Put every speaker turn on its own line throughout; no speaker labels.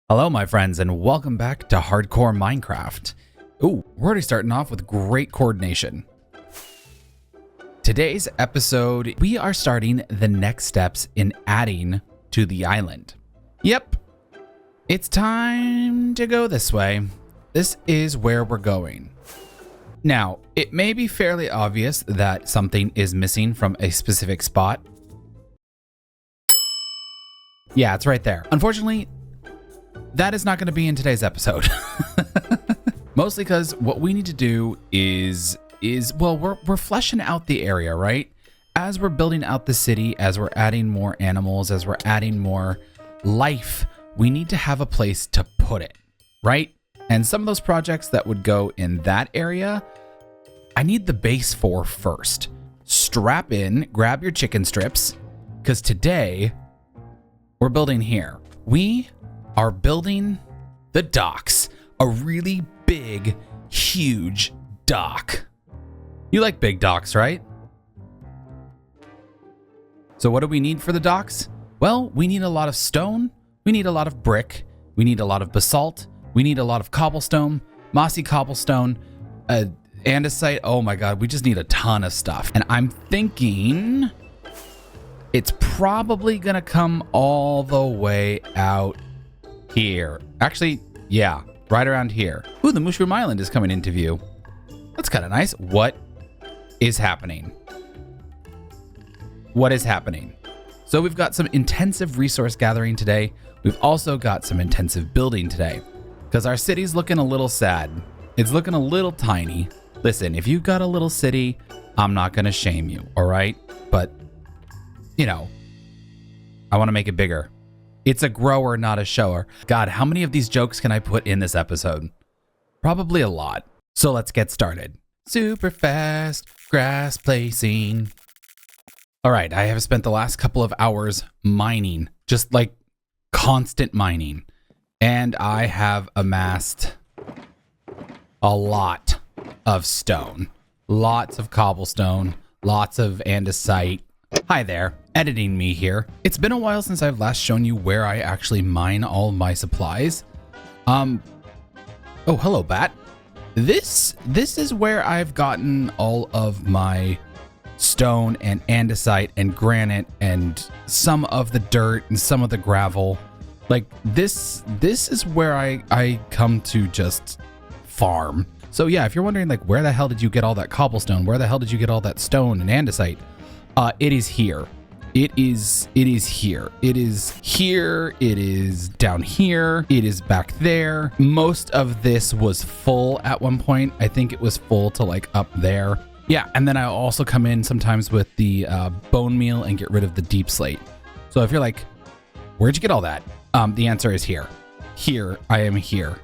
Hello, my friends, and welcome back to Hardcore Minecraft. Ooh, we're already starting off with great coordination. Today's episode, we are starting the next steps in adding to the island. Yep, it's time to go this way. This is where we're going. Now, it may be fairly obvious that something is missing from a specific spot. Yeah, it's right there. Unfortunately, that is not going to be in today's episode. Mostly because what we need to do is well, we're fleshing out the area, right? As we're building out the city, as we're adding more animals, as we're adding more life, we need to have a place to put it, right? And some of those projects that would go in that area, I need the base for first. Strap in, grab your chicken strips, because today we're building here. We are building the docks, a really big, huge dock. You like big docks, right? So what do we need for the docks? Well, we need a lot of stone, we need a lot of brick, we need a lot of basalt, we need a lot of cobblestone, mossy cobblestone, andesite. Oh my god, we just need a ton of stuff. And I'm thinking it's probably gonna come all the way out here. Actually, yeah, right around here. Ooh, the Mushroom Island is coming into view. That's kind of nice. What is happening? What is happening? So we've got some intensive resource gathering today. We've also got some intensive building today because our city's looking a little sad. It's looking a little tiny. Listen, if you've got a little city, I'm not going to shame you, all right? But, you know, I want to make it bigger. It's a grower, not a shower. God, how many of these jokes can I put in this episode? Probably a lot. So let's get started. Super fast grass placing. All right, I have spent the last couple of hours mining, just like constant mining. And I have amassed a lot of stone. Lots of cobblestone, lots of andesite. Hi there, editing me here. It's been a while since I've last shown you where I actually mine all my supplies. Oh, hello, bat. This is where I've gotten all of my stone and andesite and granite and some of the dirt and some of the gravel. Like this is where I come to just farm. So yeah, if you're wondering like where the hell did you get all that cobblestone? Where the hell did you get all that stone and andesite? It is here. It is here. It is here. It is down here. It is back there. Most of this was full at one point. I think it was full to like up there. Yeah, and then I'll also come in sometimes with the bone meal and get rid of the deep slate. So if you're like, where'd you get all that? The answer is here. Here, I am here.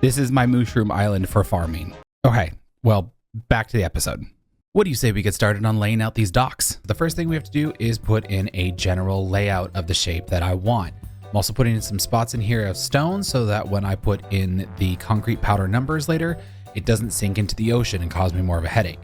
This is my Mushroom Island for farming. Okay, well, back to the episode. What do you say we get started on laying out these docks? The first thing we have to do is put in a general layout of the shape that I want. I'm also putting in some spots in here of stone so that when I put in the concrete powder numbers later, it doesn't sink into the ocean and cause me more of a headache.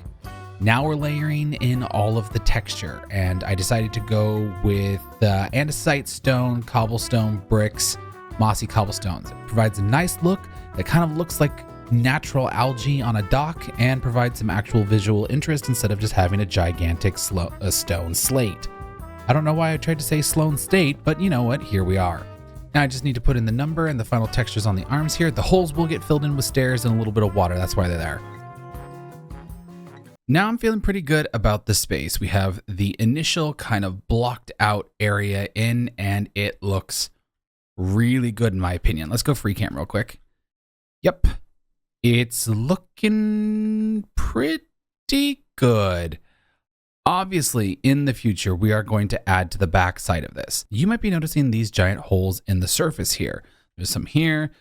Now we're layering in all of the texture, and I decided to go with andesite, stone, cobblestone, bricks, mossy cobblestones. It provides a nice look that kind of looks like natural algae on a dock and provide some actual visual interest instead of just having a gigantic stone slate. I don't know why I tried to say Sloan State, but you know what? Here we are. Now I just need to put in the number and the final textures on the arms here. The holes will get filled in with stairs and a little bit of water. That's why they're there. Now I'm feeling pretty good about the space. We have the initial kind of blocked out area in, and it looks really good in my opinion. Let's go free cam real quick. Yep. It's looking pretty good. Obviously, in the future, we are going to add to the back side of this. You might be noticing these giant holes in the surface here. There's some here.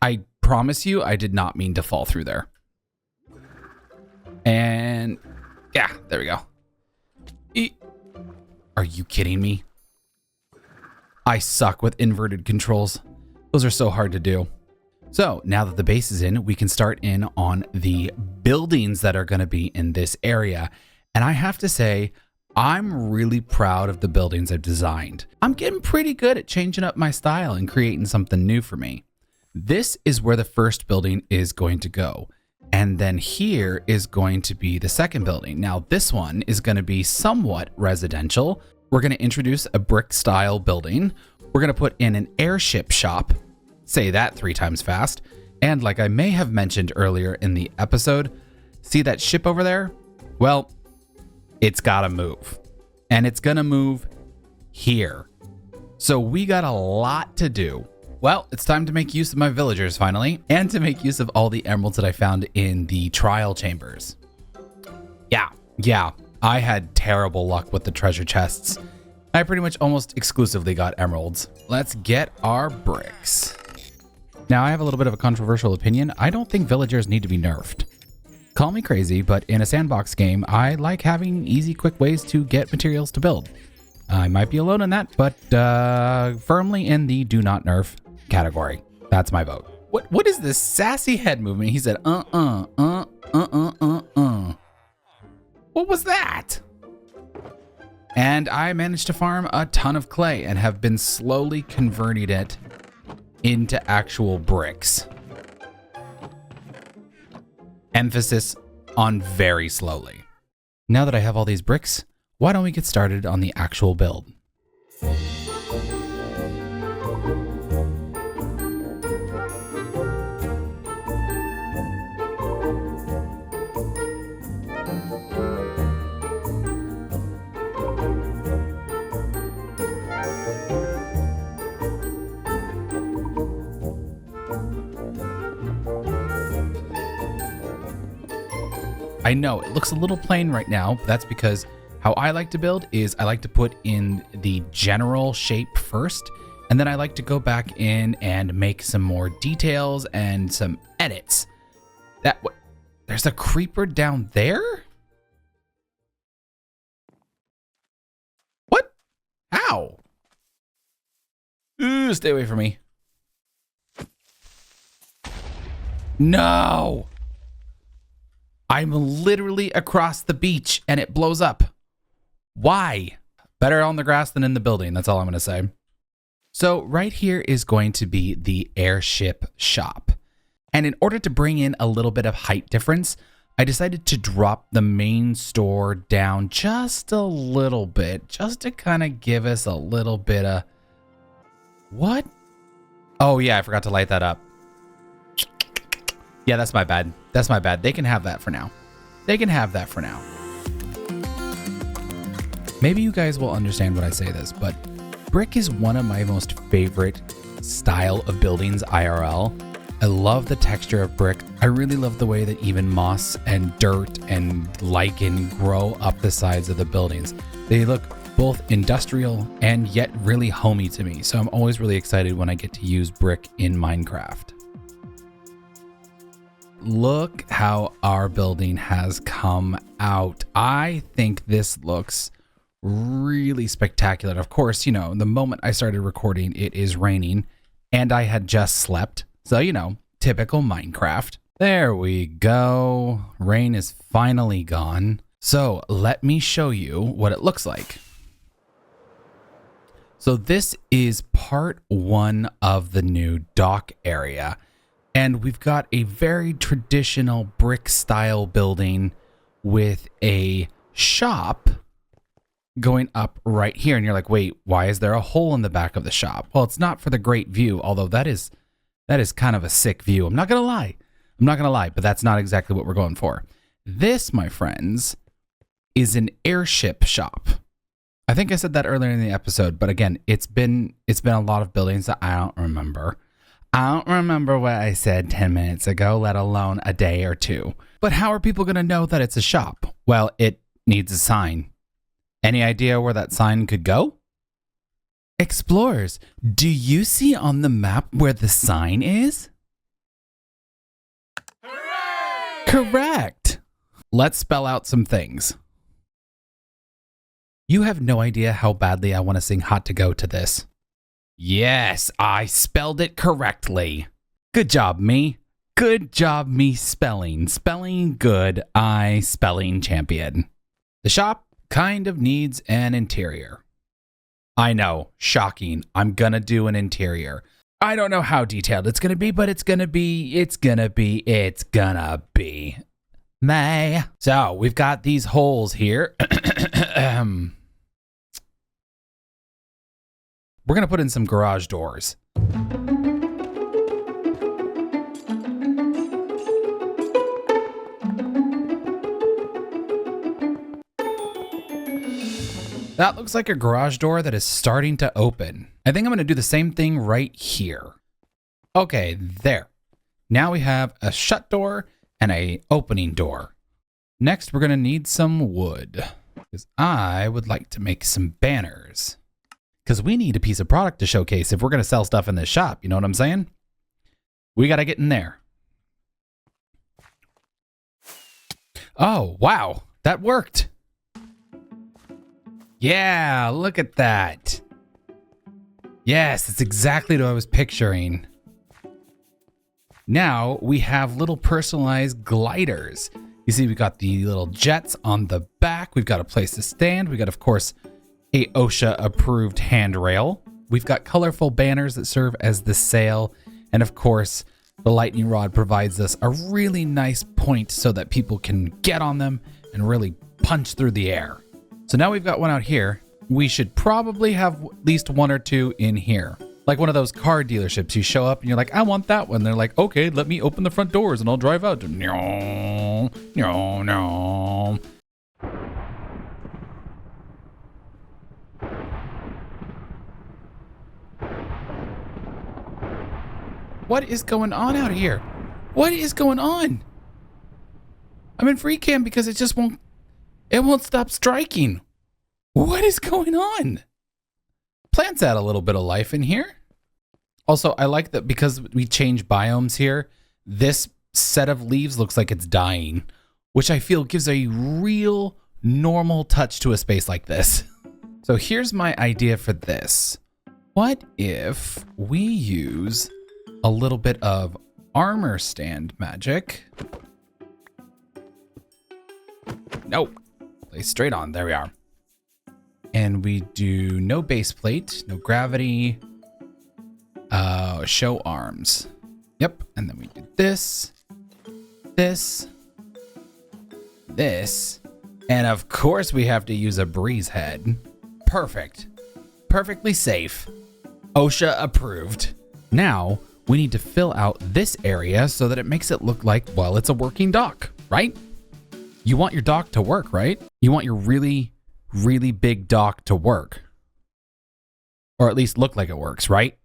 I promise you, I did not mean to fall through there. And yeah, there we go. Are you kidding me? I suck with inverted controls. Those are so hard to do. So now that the base is in, we can start in on the buildings that are going to be in this area. And I have to say, I'm really proud of the buildings I've designed. I'm getting pretty good at changing up my style and creating something new for me. This is where the first building is going to go. And then here is going to be the second building. Now this one is going to be somewhat residential. We're going to introduce a brick style building. We're going to put in an airship shop. Say that 3 times fast. And like I may have mentioned earlier in the episode, see that ship over there? Well, it's got to move. And it's going to move here. So we got a lot to do. Well, it's time to make use of my villagers finally, and to make use of all the emeralds that I found in the trial chambers. Yeah, I had terrible luck with the treasure chests. I pretty much almost exclusively got emeralds. Let's get our bricks. Now, I have a little bit of a controversial opinion. I don't think villagers need to be nerfed. Call me crazy, but in a sandbox game, I like having easy, quick ways to get materials to build. I might be alone in that, but firmly in the do not nerf category. That's my vote. What is this sassy head movement? He said, What was that? And I managed to farm a ton of clay and have been slowly converting it into actual bricks. Emphasis on very slowly. Now that I have all these bricks, why don't we get started on the actual build? I know it looks a little plain right now, but that's because how I like to build is I like to put in the general shape first, and then I like to go back in and make some more details and some edits. There's a creeper down there? What? How? Ooh, stay away from me. No! I'm literally across the beach and it blows up. Why? Better on the grass than in the building. That's all I'm going to say. So right here is going to be the airship shop. And in order to bring in a little bit of height difference, I decided to drop the main store down just a little bit, just to kind of give us a little bit of... What? Oh yeah, I forgot to light that up. Yeah, that's my bad. That's my bad. They can have that for now. They can have that for now. Maybe you guys will understand when I say this, but brick is one of my most favorite style of buildings IRL. I love the texture of brick. I really love the way that even moss and dirt and lichen grow up the sides of the buildings. They look both industrial and yet really homey to me. So I'm always really excited when I get to use brick in Minecraft. Look how our building has come out. I think this looks really spectacular. Of course, you know, the moment I started recording, it is raining and I had just slept. So, you know, typical Minecraft. There we go. Rain is finally gone. So let me show you what it looks like. So this is part 1 of the new dock area. And we've got a very traditional brick style building with a shop going up right here. And you're like, wait, why is there a hole in the back of the shop? Well, it's not for the great view, although that is kind of a sick view. I'm not going to lie, but that's not exactly what we're going for. This, my friends, is an airship shop. I think I said that earlier in the episode, but again, it's been a lot of buildings that I don't remember. I don't remember what I said 10 minutes ago, let alone a day or two. But how are people going to know that it's a shop? Well, it needs a sign. Any idea where that sign could go? Explorers, do you see on the map where the sign is? Hooray! Correct. Let's spell out some things. You have no idea how badly I want to sing Hot to Go to this. Yes, I spelled it correctly. Good job, me. Good job, me spelling. Spelling good, I spelling champion. The shop kind of needs an interior. I know, shocking. I'm gonna do an interior. I don't know how detailed it's gonna be, but it's gonna be. May. So we've got these holes here. We're gonna put in some garage doors. That looks like a garage door that is starting to open. I think I'm going to do the same thing right here. Okay, there. Now we have a shut door and a opening door. Next, we're going to need some wood because I would like to make some banners because we need a piece of product to showcase if we're going to sell stuff in this shop. You know what I'm saying? We got to get in there. Oh, wow. That worked. Yeah, look at that. Yes, that's exactly what I was picturing. Now we have little personalized gliders. You see, we got the little jets on the back. We've got a place to stand. We got, of course, a OSHA approved handrail. We've got colorful banners that serve as the sail. And of course, the lightning rod provides us a really nice point so that people can get on them and really punch through the air. So now we've got one out here. We should probably have at least one or two in here. Like one of those car dealerships. You show up and you're like, I want that one. They're like, okay, let me open the front doors and I'll drive out. No, no, no. What is going on out here? What is going on? I'm in free cam because it won't stop striking. What is going on? Plants add a little bit of life in here. Also, I like that because we change biomes here, this set of leaves looks like it's dying, which I feel gives a real normal touch to a space like this. So here's my idea for this. What if we use a little bit of armor stand magic? Nope. Place straight on. There we are. And we do no base plate, no gravity, show arms. Yep. And then we do this, this, this. And of course we have to use a breeze head. Perfect. Perfectly safe. OSHA approved. Now we need to fill out this area so that it makes it look like, well, it's a working dock, right? You want your dock to work, right? You want your really big dock to work. Or at least look like it works, right?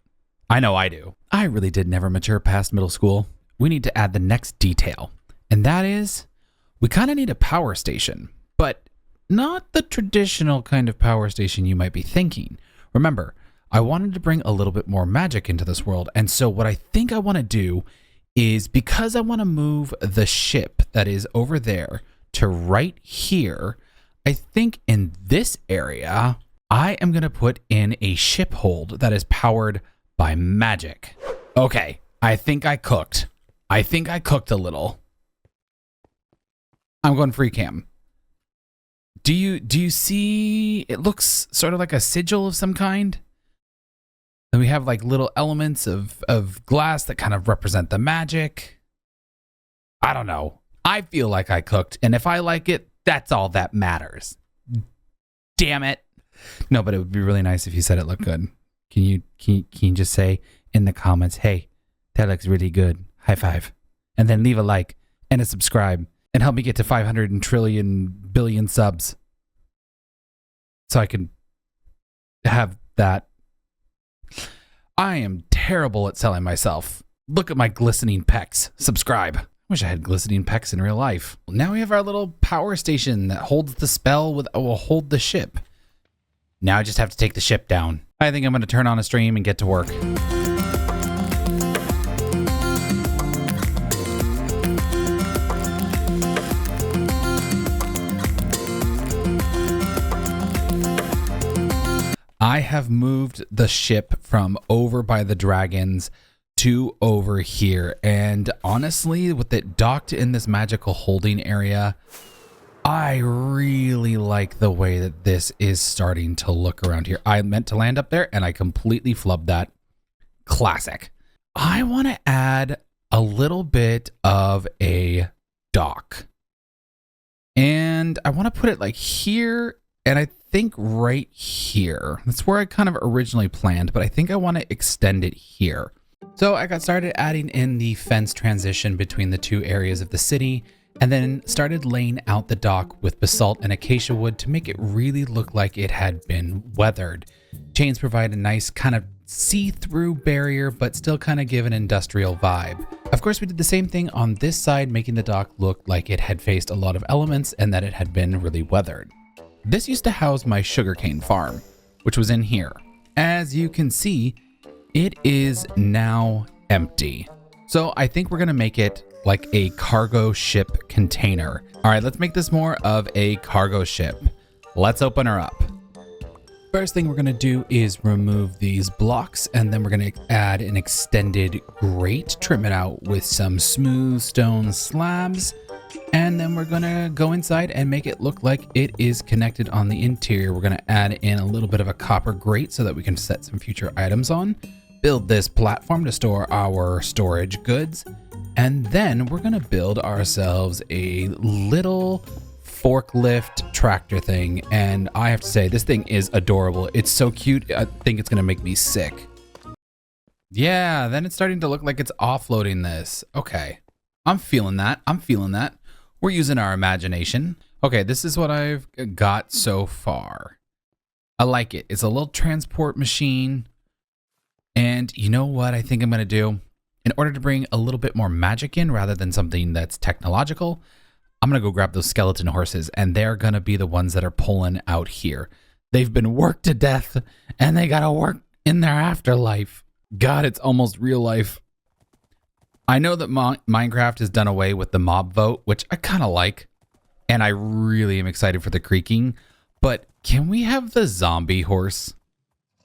I know I do. I really did never mature past middle school. We need to add the next detail. And that is, we kind of need a power station. But not the traditional kind of power station you might be thinking. Remember, I wanted to bring a little bit more magic into this world. And so what I think I want to do is, because I want to move the ship that is over there to right here, I think in this area, I am going to put in a ship hold that is powered by magic. Okay, I think I cooked. I think I cooked a little. I'm going free cam. Do you see, it looks sort of like a sigil of some kind? And we have like little elements of glass that kind of represent the magic. I don't know. I feel like I cooked, and if I like it, that's all that matters. Damn it. No, but it would be really nice if you said it looked good. Can you just say in the comments, hey, that looks really good. High five. And then leave a like and a subscribe and help me get to 500 trillion billion subs so I can have that. I am terrible at selling myself. Look at my glistening pecs. Subscribe. Wish I had glistening pecs in real life. Now we have our little power station that holds the spell will hold the ship. Now I just have to take the ship down. I think I'm going to turn on a stream and get to work. I have moved the ship from over by the dragons to over here, and honestly, with it docked in this magical holding area, I really like the way that this is starting to look around here. I meant to land up there and I completely flubbed that. Classic. I want to add a little bit of a dock. And I want to put it like here, and I think right here. That's where I kind of originally planned, but I think I want to extend it here. So I got started adding in the fence transition between the two areas of the city, and then started laying out the dock with basalt and acacia wood to make it really look like it had been weathered. Chains provide a nice kind of see-through barrier, but still kind of give an industrial vibe. Of course, we did the same thing on this side, making the dock look like it had faced a lot of elements and that it had been really weathered. This used to house my sugarcane farm, which was in here. As you can see, it is now empty. So I think we're gonna make it like a cargo ship container. All right, let's make this more of a cargo ship. Let's open her up. First thing we're gonna do is remove these blocks, and then we're gonna add an extended grate, trim it out with some smooth stone slabs, and then we're gonna go inside and make it look like it is connected on the interior. We're gonna add in a little bit of a copper grate so that we can set some future items on, build this platform to store our storage goods, and then we're gonna build ourselves a little forklift tractor thing. And I have to say, this thing is adorable. It's so cute. I think it's gonna make me sick. Yeah, then it's starting to look like it's offloading this. Okay, I'm feeling that. We're using our imagination. Okay, this is what I've got so far. I like it. It's a little transport machine. And you know what I think I'm gonna do? In order to bring a little bit more magic in rather than something that's technological, I'm gonna go grab those skeleton horses, and they're gonna be the ones that are pulling out here. They've been worked to death, and they gotta work in their afterlife. God, it's almost real life. I know that Minecraft has done away with the mob vote, which I kind of like, and I really am excited for the creaking, but can we have the zombie horse?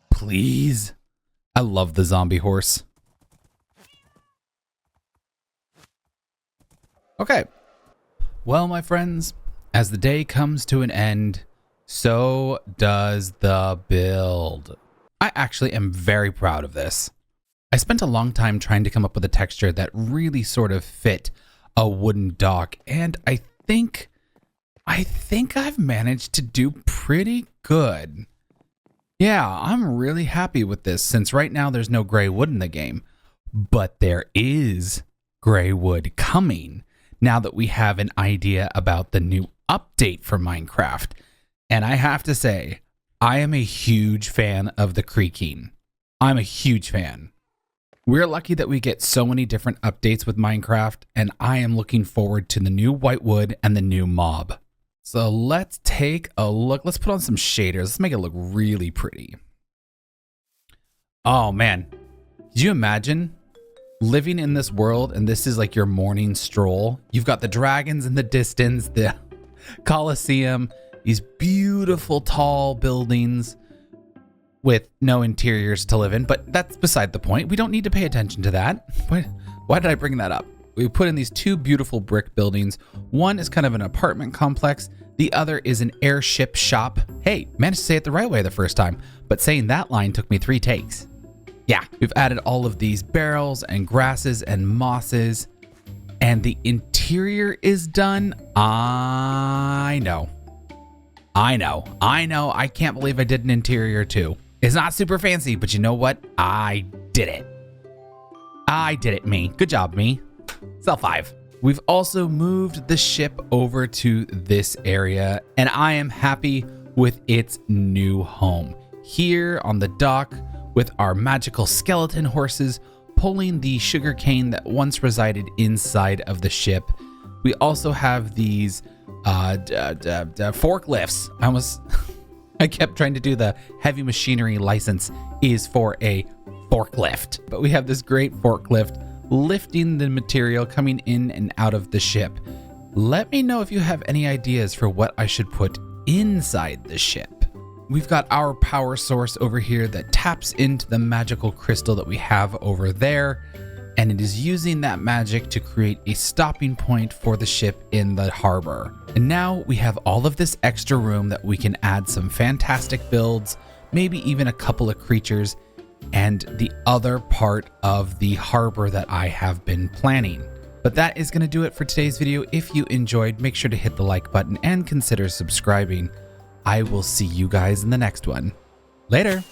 Please? I love the zombie horse. Okay. Well, my friends, as the day comes to an end, so does the build. I actually am very proud of this. I spent a long time trying to come up with a texture that really sort of fit a wooden dock, and I think I've managed to do pretty good. Yeah, I'm really happy with this, since right now there's no gray wood in the game, but there is gray wood coming now that we have an idea about the new update for Minecraft. And I have to say, I am a huge fan of the creaking. I'm a huge fan. We're lucky that we get so many different updates with Minecraft, and I am looking forward to the new white wood and the new mob. So let's take a look. Let's put on some shaders. Let's make it look really pretty. Oh man, did you imagine living in this world and this is like your morning stroll? You've got the dragons in the distance, the Colosseum, these beautiful tall buildings with no interiors to live in, but that's beside the point. We don't need to pay attention to that. Why did I bring that up? We put in these two beautiful brick buildings. One is kind of an apartment complex. The other is an airship shop. Hey, managed to say it the right way the first time, but saying that line took me 3 takes. Yeah, we've added all of these barrels and grasses and mosses, and the interior is done. I know. I can't believe I did an interior too. It's not super fancy, but you know what? I did it, me. Good job, me. Cell 5. We've also moved the ship over to this area, and I am happy with its new home. Here on the dock with our magical skeleton horses pulling the sugarcane that once resided inside of the ship. We also have these forklifts. I kept trying to do the heavy machinery license is for a forklift, but we have this great forklift lifting the material coming in and out of the ship. Let me know if you have any ideas for what I should put inside the ship. We've got our power source over here that taps into the magical crystal that we have over there. and it is using that magic to create a stopping point for the ship in the harbor. And now we have all of this extra room that we can add some fantastic builds, maybe even a couple of creatures, and the other part of the harbor that I have been planning. But that is going to do it for today's video. If you enjoyed, make sure to hit the like button and consider subscribing. I will see you guys in the next one. Later.